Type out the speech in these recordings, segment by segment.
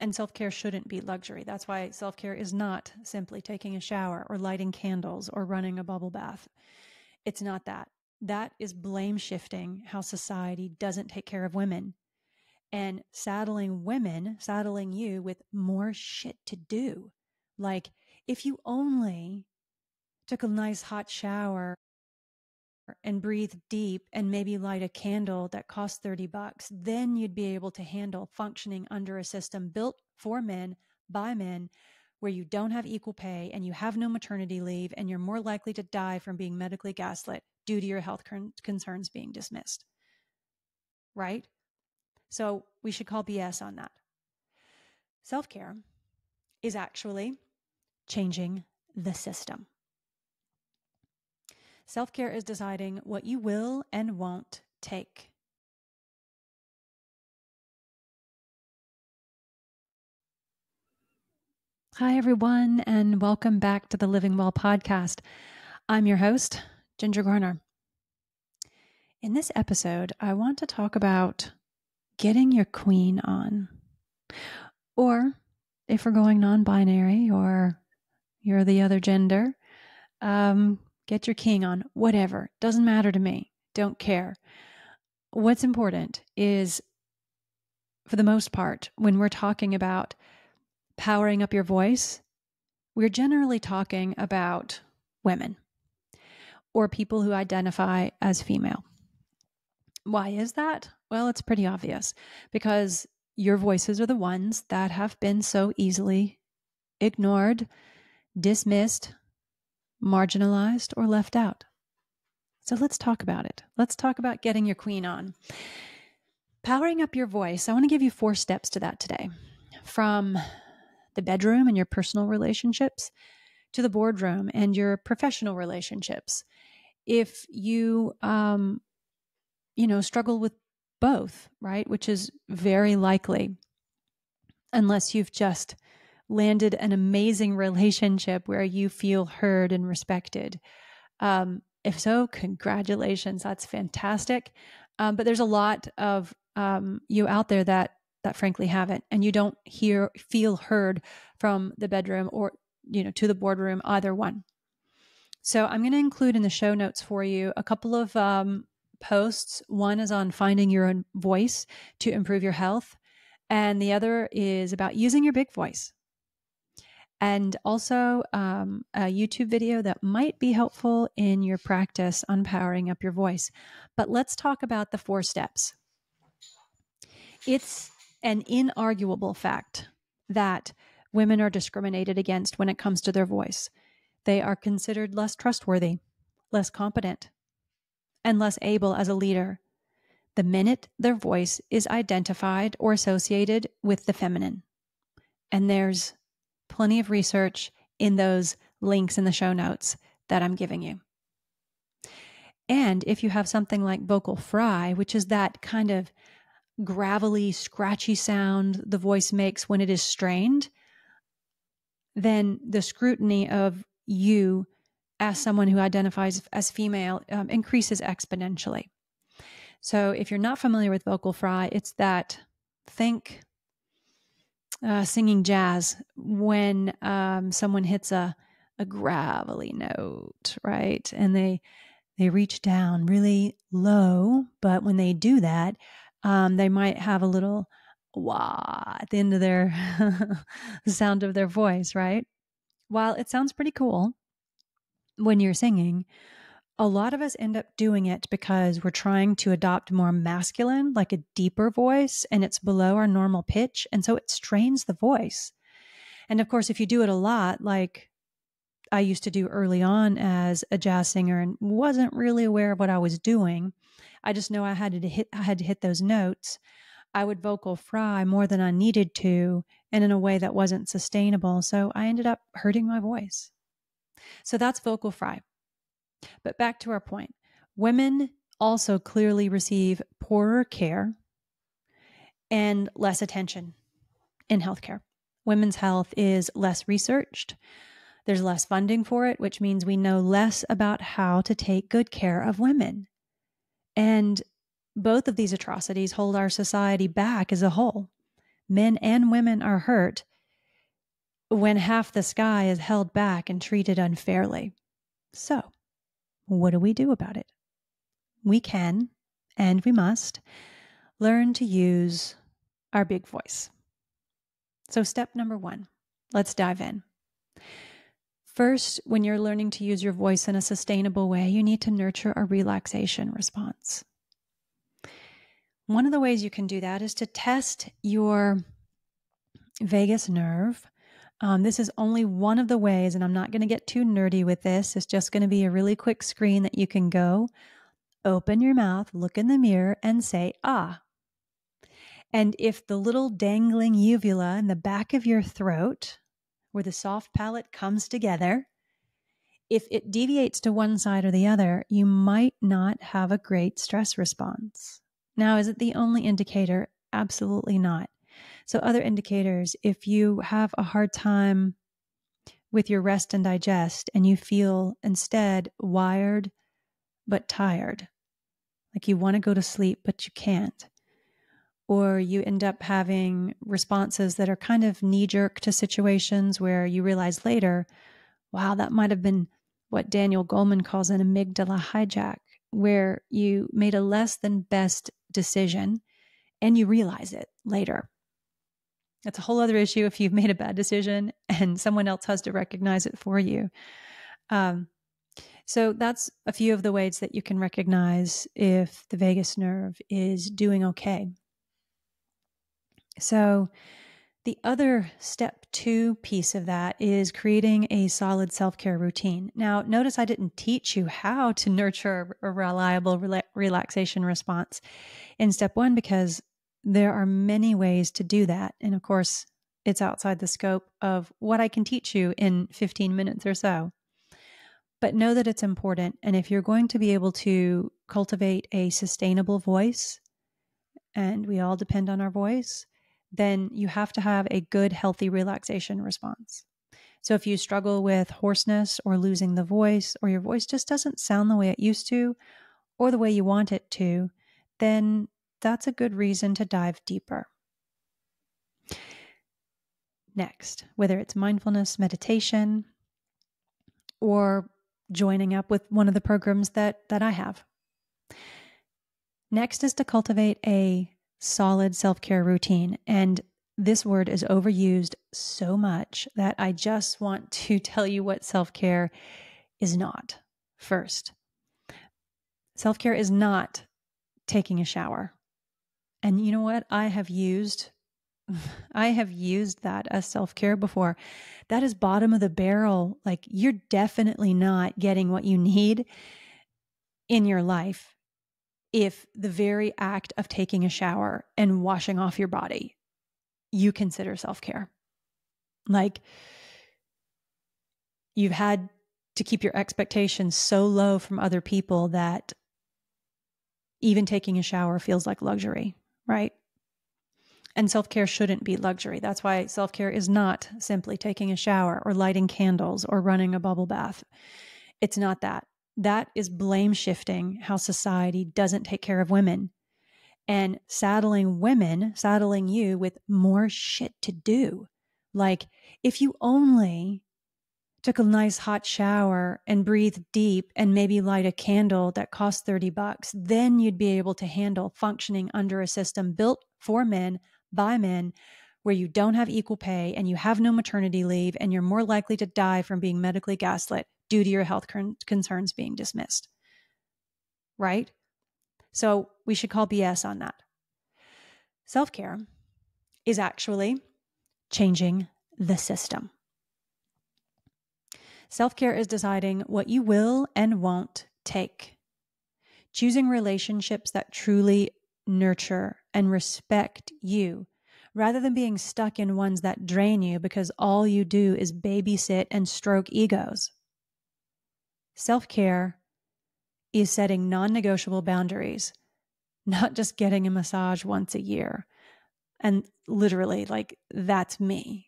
And self-care shouldn't be luxury. That's why self-care is not simply taking a shower or lighting candles or running a bubble bath. It's not that. That is blame shifting how society doesn't take care of women and saddling you with more shit to do. Like, if you only took a nice hot shower and breathe deep and maybe light a candle that costs $30, then you'd be able to handle functioning under a system built for men, by men, where you don't have equal pay and you have no maternity leave and you're more likely to die from being medically gaslit due to your health concerns being dismissed. Right? So we should call BS on that. Self-care is actually changing the system. Self-care is deciding what you will and won't take. Hi, everyone, and welcome back to the Living Well podcast. I'm your host, Ginger Garner. In this episode, I want to talk about getting your queen on. Or if we're going non-binary or you're the other gender, get your king on. Whatever. Doesn't matter to me. Don't care. What's important is, for the most part, when we're talking about powering up your voice, we're generally talking about women or people who identify as female. Why is that? Well, it's pretty obvious, because your voices are the ones that have been so easily ignored, dismissed, marginalized, or left out. So let's talk about it. Let's talk about getting your queen on. Powering up your voice. I want to give you 4 steps to that today. From the bedroom and your personal relationships to the boardroom and your professional relationships. If you, struggle with both, right? Which is very likely, unless you've just landed an amazing relationship where you feel heard and respected. If so, congratulations. That's fantastic. But there's a lot of you out there that frankly haven't, and you don't feel heard from the bedroom or, to the boardroom, either one. So I'm going to include in the show notes for you a couple of posts. One is on finding your own voice to improve your health, and the other is about using your big voice. And also a YouTube video that might be helpful in your practice on powering up your voice. But let's talk about the 4 steps. It's an inarguable fact that women are discriminated against when it comes to their voice. They are considered less trustworthy, less competent, and less able as a leader the minute their voice is identified or associated with the feminine. And there's plenty of research in those links in the show notes that I'm giving you. And if you have something like vocal fry, which is that kind of gravelly, scratchy sound the voice makes when it is strained, then the scrutiny of you as someone who identifies as female increases exponentially. So if you're not familiar with vocal fry, it's that, think singing jazz when someone hits a gravelly note, right? And they reach down really low, but when they do that, they might have a little wah at the end of their the sound of their voice, right? While it sounds pretty cool when you're singing, a lot of us end up doing it because we're trying to adopt more masculine, like a deeper voice, and it's below our normal pitch. And so it strains the voice. And of course, if you do it a lot, like I used to do early on as a jazz singer and wasn't really aware of what I was doing, I just know I had to hit those notes. I would vocal fry more than I needed to, and in a way that wasn't sustainable. So I ended up hurting my voice. So that's vocal fry. But back to our point, women also clearly receive poorer care and less attention in healthcare. Women's health is less researched. There's less funding for it, which means we know less about how to take good care of women. And both of these atrocities hold our society back as a whole. men and women are hurt when half the sky is held back and treated unfairly. So, what do we do about it? We can, and we must, learn to use our big voice. So step number 1, let's dive in. First, when you're learning to use your voice in a sustainable way, you need to nurture a relaxation response. One of the ways you can do that is to test your vagus nerve. This is only one of the ways, and I'm not going to get too nerdy with this. It's just going to be a really quick screen that you can go, open your mouth, look in the mirror, and say, ah. And if the little dangling uvula in the back of your throat, where the soft palate comes together, if it deviates to one side or the other, you might not have a great stress response. Now, is it the only indicator? Absolutely not. So other indicators, if you have a hard time with your rest and digest and you feel instead wired but tired, like you want to go to sleep but you can't, or you end up having responses that are kind of knee-jerk to situations where you realize later, wow, that might have been what Daniel Goleman calls an amygdala hijack, where you made a less than best decision and you realize it later. That's a whole other issue if you've made a bad decision and someone else has to recognize it for you. So that's a few of the ways that you can recognize if the vagus nerve is doing okay. So the other step 2 piece of that is creating a solid self-care routine. Now, notice I didn't teach you how to nurture a reliable relaxation response in step 1 because there are many ways to do that. And of course, it's outside the scope of what I can teach you in 15 minutes or so. But know that it's important. And if you're going to be able to cultivate a sustainable voice, and we all depend on our voice, then you have to have a good, healthy relaxation response. So if you struggle with hoarseness or losing the voice, or your voice just doesn't sound the way it used to, or the way you want it to, then that's a good reason to dive deeper. Next, whether it's mindfulness, meditation, or joining up with one of the programs that I have. Next is to cultivate a solid self-care routine. And this word is overused so much that I just want to tell you what self-care is not first. Self-care is not taking a shower. And you know what? I have used that as self-care before. That is bottom of the barrel. Like, you're definitely not getting what you need in your life if the very act of taking a shower and washing off your body, you consider self-care. Like, you've had to keep your expectations so low from other people that even taking a shower feels like luxury, right? And self-care shouldn't be luxury. That's why self-care is not simply taking a shower or lighting candles or running a bubble bath. It's not that. That is blame shifting how society doesn't take care of women and saddling you with more shit to do. Like, if you only took a nice hot shower and breathed deep and maybe light a candle that cost $30, then you'd be able to handle functioning under a system built for men, by men, where you don't have equal pay and you have no maternity leave and you're more likely to die from being medically gaslit due to your health concerns being dismissed. Right? So we should call BS on that. Self-care is actually changing the system. Self-care is deciding what you will and won't take. Choosing relationships that truly nurture and respect you, rather than being stuck in ones that drain you because all you do is babysit and stroke egos. Self-care is setting non-negotiable boundaries, not just getting a massage once a year. And literally, like, that's me,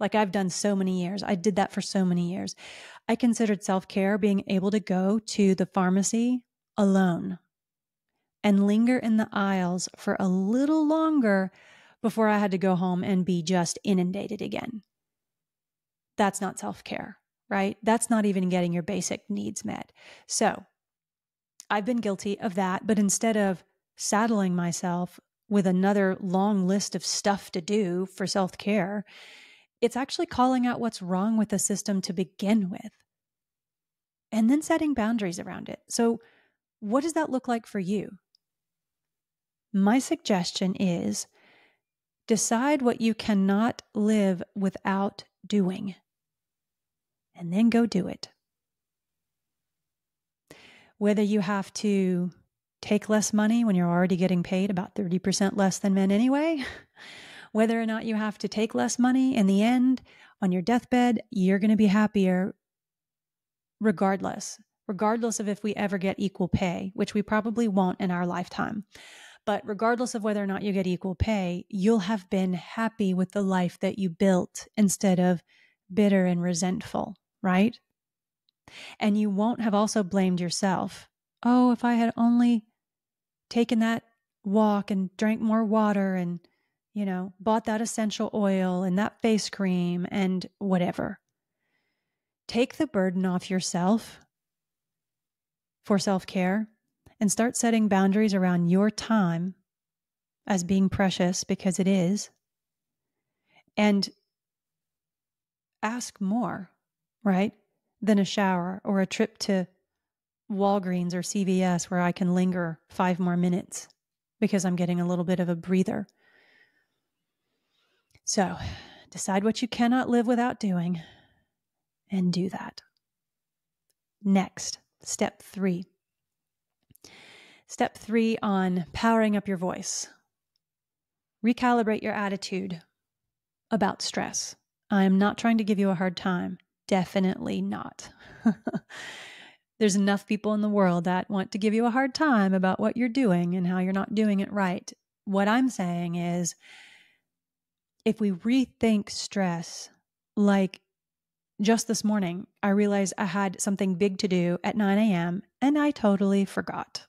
like, I've done so many years. I did that for so many years. I considered self-care being able to go to the pharmacy alone and linger in the aisles for a little longer before I had to go home and be just inundated again. That's not self-care, right? That's not even getting your basic needs met. So I've been guilty of that, but instead of saddling myself with another long list of stuff to do for self-care, it's actually calling out what's wrong with the system to begin with, and then setting boundaries around it. So what does that look like for you? My suggestion is decide what you cannot live without doing, and then go do it. Whether you have to take less money when you're already getting paid about 30% less than men anyway, whether or not you have to take less money in the end on your deathbed, you're going to be happier regardless of if we ever get equal pay, which we probably won't in our lifetime. But regardless of whether or not you get equal pay, you'll have been happy with the life that you built instead of bitter and resentful, right? And you won't have also blamed yourself. Oh, if I had only taken that walk and drank more water and, bought that essential oil and that face cream and whatever. Take the burden off yourself for self-care and start setting boundaries around your time as being precious, because it is, and ask more, right, than a shower or a trip to Walgreens or CVS where I can linger 5 more minutes because I'm getting a little bit of a breather. So decide what you cannot live without doing and do that. Next, step 3. Step 3 on powering up your voice. Recalibrate your attitude about stress. I am not trying to give you a hard time. Definitely not. There's enough people in the world that want to give you a hard time about what you're doing and how you're not doing it right. What I'm saying is, if we rethink stress, like just this morning, I realized I had something big to do at 9 a.m. and I totally forgot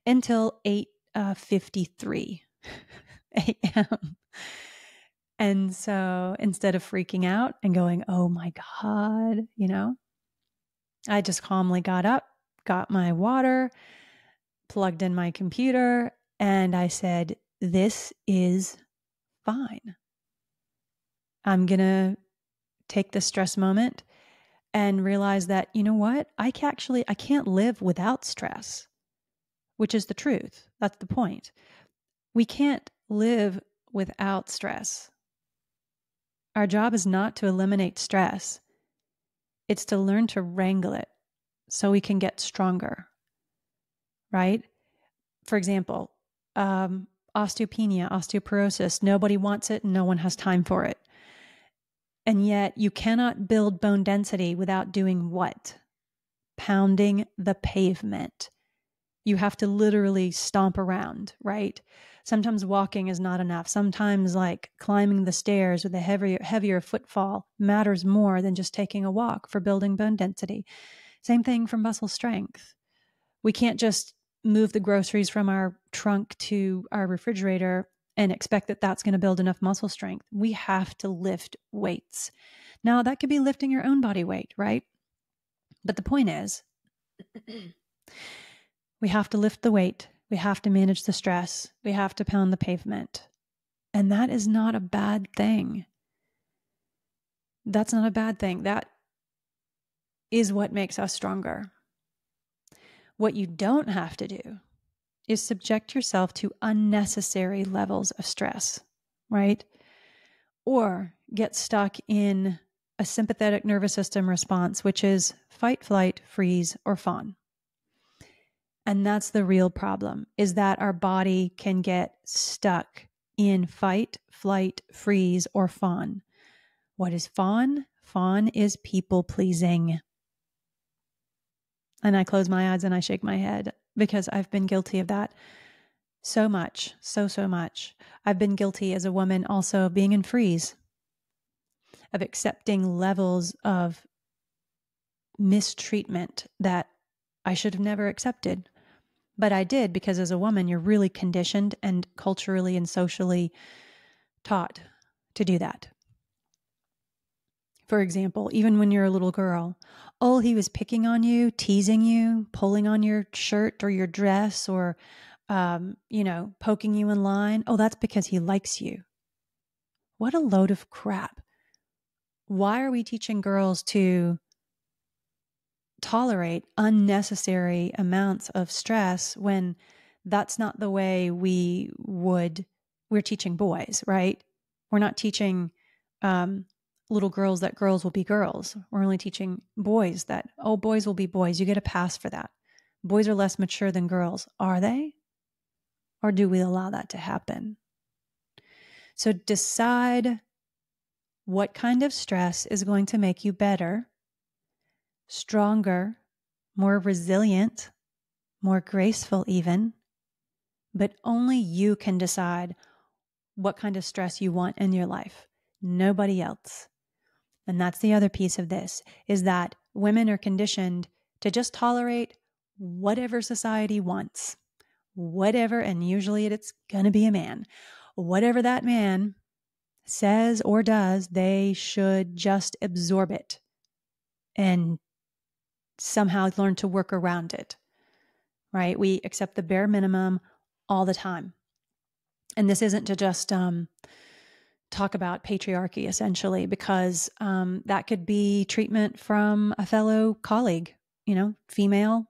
until 8:53 a.m. And so instead of freaking out and going, oh my God, I just calmly got up, got my water, plugged in my computer, and I said, this is fine. I'm going to take this stress moment and realize that, you know what? I can't live without stress, which is the truth. That's the point. We can't live without stress. Our job is not to eliminate stress. It's to learn to wrangle it so we can get stronger, right? For example, osteopenia, osteoporosis, nobody wants it and no one has time for it. And yet you cannot build bone density without doing what? Pounding the pavement. You have to literally stomp around, right? Sometimes walking is not enough. Sometimes like climbing the stairs with a heavier footfall matters more than just taking a walk for building bone density. Same thing for muscle strength. We can't just move the groceries from our trunk to our refrigerator and expect that that's going to build enough muscle strength. We have to lift weights. Now, that could be lifting your own body weight, right? But the point is, we have to lift the weight. We have to manage the stress. We have to pound the pavement. And that is not a bad thing. That's not a bad thing. That is what makes us stronger. What you don't have to do is subject yourself to unnecessary levels of stress, right? Or get stuck in a sympathetic nervous system response, which is fight, flight, freeze, or fawn. And that's the real problem, is that our body can get stuck in fight, flight, freeze, or fawn. What is fawn? Fawn is people pleasing. And I close my eyes and I shake my head because I've been guilty of that so much, so much. I've been guilty as a woman also of being in freeze, of accepting levels of mistreatment that I should have never accepted. But I did, because as a woman, you're really conditioned and culturally and socially taught to do that. For example, even when you're a little girl, oh, he was picking on you, teasing you, pulling on your shirt or your dress, or, poking you in line. Oh, that's because he likes you. What a load of crap. Why are we teaching girls to tolerate unnecessary amounts of stress when that's not the way we're teaching boys, right? We're not teaching little girls that girls will be girls. We're only teaching boys that, oh, boys will be boys. You get a pass for that. Boys are less mature than girls. Are they? Or do we allow that to happen? So decide what kind of stress is going to make you better, stronger, more resilient, more graceful even, but only you can decide what kind of stress you want in your life. Nobody else. And that's the other piece of this, is that women are conditioned to just tolerate whatever society wants, whatever, and usually it's going to be a man. Whatever that man says or does, they should just absorb it and somehow learn to work around it, right? We accept the bare minimum all the time. And this isn't to just talk about patriarchy, essentially, because that could be treatment from a fellow colleague, female,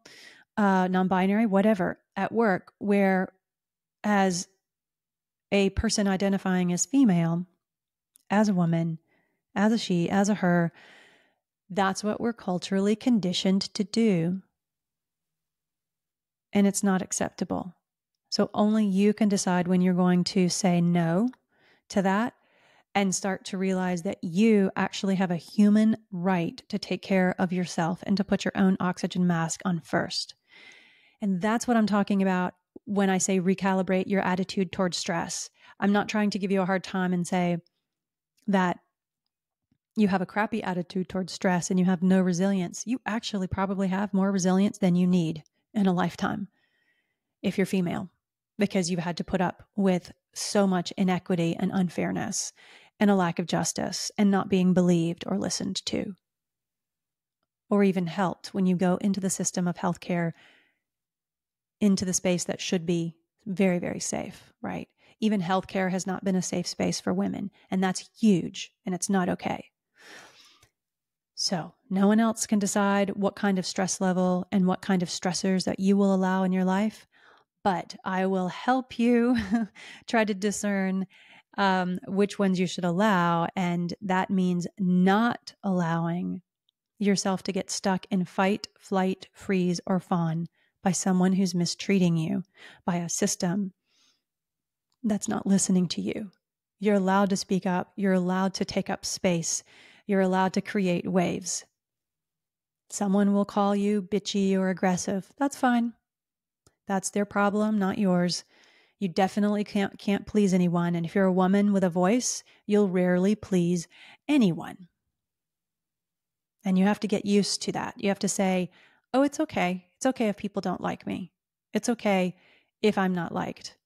non-binary, whatever, at work, where as a person identifying as female, as a woman, as a she, as a her, that's what we're culturally conditioned to do. And it's not acceptable. So only you can decide when you're going to say no to that and start to realize that you actually have a human right to take care of yourself and to put your own oxygen mask on first. And that's what I'm talking about when I say recalibrate your attitude towards stress. I'm not trying to give you a hard time and say that you have a crappy attitude towards stress and you have no resilience. You actually probably have more resilience than you need in a lifetime if you're female, because you've had to put up with so much inequity and unfairness and a lack of justice and not being believed or listened to or even helped when you go into the system of healthcare, into the space that should be very, very safe, right? Even healthcare has not been a safe space for women, and that's huge, and it's not okay. So no one else can decide what kind of stress level and what kind of stressors that you will allow in your life, but I will help you try to discern which ones you should allow. And that means not allowing yourself to get stuck in fight, flight, freeze, or fawn by someone who's mistreating you, by a system that's not listening to you. You're allowed to speak up. You're allowed to take up space. You're allowed to create waves. Someone will call you bitchy or aggressive. That's fine. That's their problem, not yours. You definitely can't please anyone. And if you're a woman with a voice, you'll rarely please anyone. And you have to get used to that. You have to say, oh, it's okay. It's okay if people don't like me. It's okay if I'm not liked,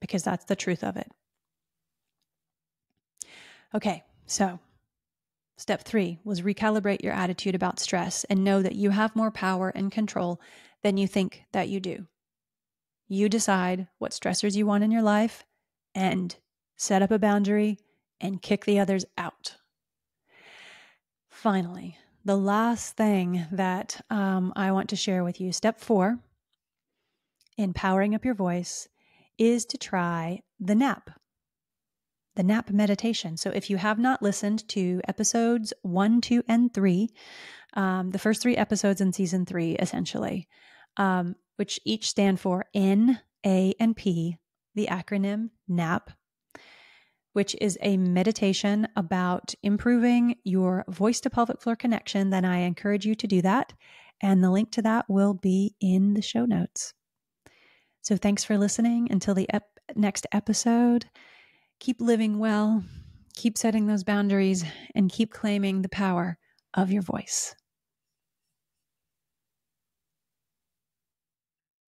because that's the truth of it. Okay, so step 3 was recalibrate your attitude about stress and know that you have more power and control than you think that you do. You decide what stressors you want in your life and set up a boundary and kick the others out. Finally, the last thing that I want to share with you, step 4 in powering up your voice, is to try the nap meditation. So if you have not listened to episodes 1, 2, and 3, the first 3 episodes in season 3, essentially, which each stand for N, A, and P, the acronym NAP, which is a meditation about improving your voice to pelvic floor connection, then I encourage you to do that. And the link to that will be in the show notes. So thanks for listening. Until the next episode, keep living well, keep setting those boundaries, and keep claiming the power of your voice.